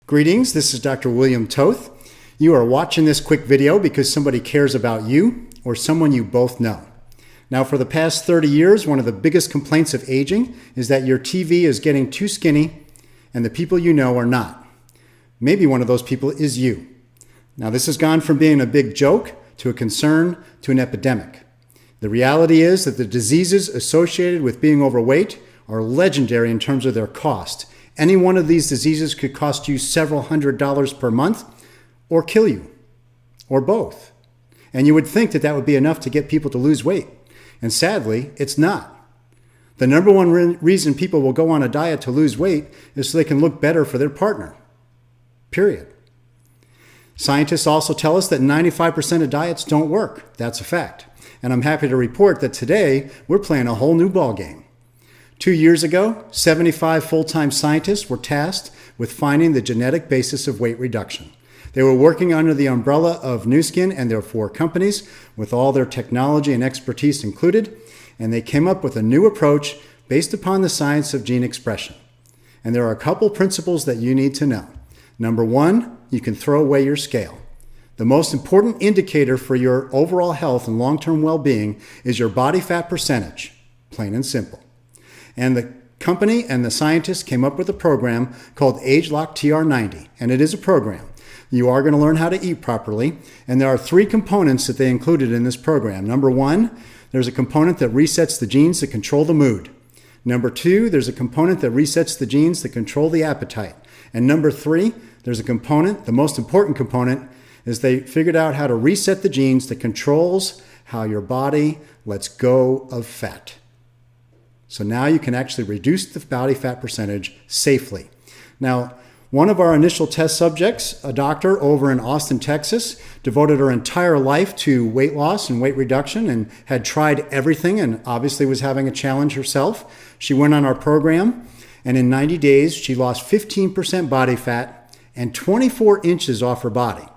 Greetings, this is Dr. William Toth. You are watching this quick video because somebody cares about you or someone you both know. Now, for the past 30 years, one of the biggest complaints of aging is that your TV is getting too skinny and the people you know are not. Maybe one of those people is you. Now, this has gone from being a big joke to a concern to an epidemic. The reality is that the diseases associated with being overweight are legendary in terms of their cost. Any one of these diseases could cost you several $100s per month or kill you, or both. And you would think that that would be enough to get people to lose weight. And sadly, it's not. The number one reason people will go on a diet to lose weight is so they can look better for their partner. Period. Scientists also tell us that 95% of diets don't work. That's a fact. And I'm happy to report that today we're playing a whole new ballgame. 2 years ago, 75 full-time scientists were tasked with finding the genetic basis of weight reduction. They were working under the umbrella of Nu Skin and their 4 companies, with all their technology and expertise included, and they came up with a new approach based upon the science of gene expression. And there are a couple principles that you need to know. Number 1, you can throw away your scale. The most important indicator for your overall health and long-term well-being is your body fat percentage, plain and simple. And the company and the scientists came up with a program called Age-Lock TR90, and it is a program. You are going to learn how to eat properly, and there are 3 components that they included in this program. Number 1, there's a component that resets the genes that control the mood. Number 2, there's a component that resets the genes that control the appetite. And number 3, there's a component, the most important component, is they figured out how to reset the genes that controls how your body lets go of fat. So now you can actually reduce the body fat percentage safely. Now, one of our initial test subjects, a doctor over in Austin, Texas, devoted her entire life to weight loss and weight reduction and had tried everything and obviously was having a challenge herself. She went on our program, and in 90 days, she lost 15% body fat and 24 inches off her body.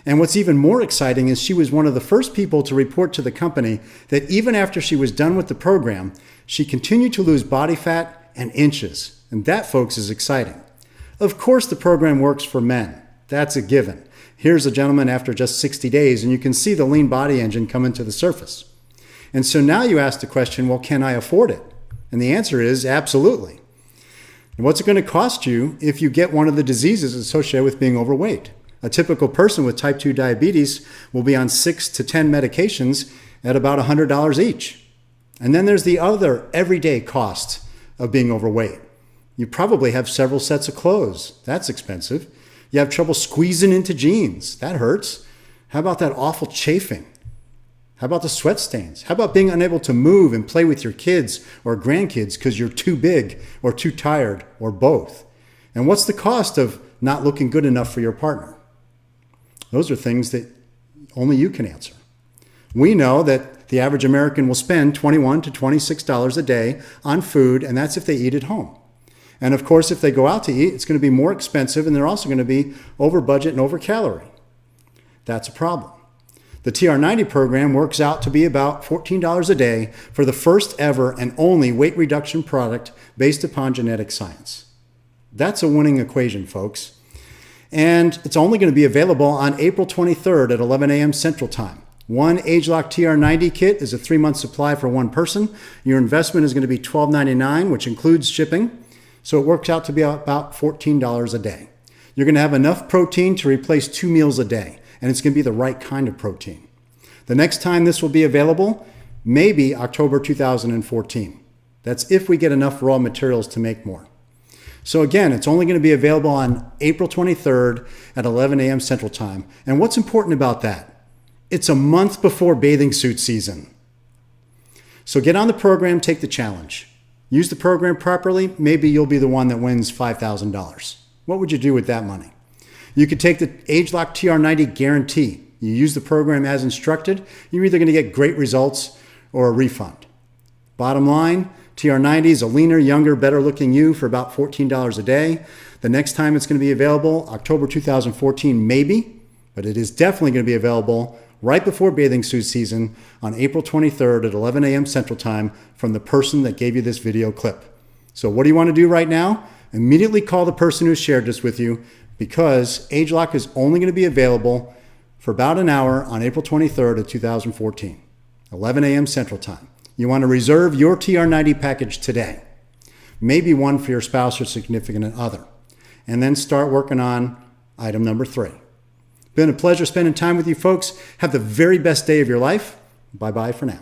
And what's even more exciting is she was one of the first people to report to the company that even after she was done with the program, she continued to lose body fat and inches. And that, folks, is exciting. Of course, the program works for men. That's a given. Here's a gentleman after just 60 days, and you can see the lean body engine coming to the surface. And so now you ask the question, well, can I afford it? And the answer is absolutely. And what's it going to cost you if you get one of the diseases associated with being overweight? A typical person with type 2 diabetes will be on 6 to 10 medications at about $100 each. And then there's the other everyday cost of being overweight. You probably have several sets of clothes. That's expensive. You have trouble squeezing into jeans. That hurts. How about that awful chafing? How about the sweat stains? How about being unable to move and play with your kids or grandkids because you're too big or too tired or both? And what's the cost of not looking good enough for your partner? Those are things that only you can answer. We know that the average American will spend $21 to $26 a day on food, and that's if they eat at home. And of course, if they go out to eat, it's going to be more expensive, and they're also going to be over budget and over calorie. That's a problem. The TR90 program works out to be about $14 a day for the first ever and only weight reduction product based upon genetic science. That's a winning equation, folks. And it's only going to be available on April 23rd at 11 a.m. Central Time. One Age-Lock TR90 kit is a 3-month supply for one person. Your investment is going to be $12.99, which includes shipping. So it works out to be about $14 a day. You're going to have enough protein to replace 2 meals a day, and it's going to be the right kind of protein. The next time this will be available, maybe October 2014. That's if we get enough raw materials to make more. So again, it's only going to be available on April 23rd at 11 a.m. Central Time. And what's important about that? It's a month before bathing suit season. So get on the program, take the challenge. Use the program properly, maybe you'll be the one that wins $5,000. What would you do with that money? You could take the Age-Lock TR90 guarantee. You use the program as instructed, you're either going to get great results or a refund. Bottom line, TR90 is a leaner, younger, better-looking you for about $14 a day. The next time it's going to be available, October 2014, maybe, but it is definitely going to be available right before bathing suit season on April 23rd at 11 a.m. Central Time from the person that gave you this video clip. So what do you want to do right now? immediately call the person who shared this with you, because AgeLock is only going to be available for about an hour on April 23rd of 2014, 11 a.m. Central Time. You want to reserve your TR90 package today, maybe one for your spouse or significant other, and then start working on item number 3. Been a pleasure spending time with you folks. Have the very best day of your life. Bye-bye for now.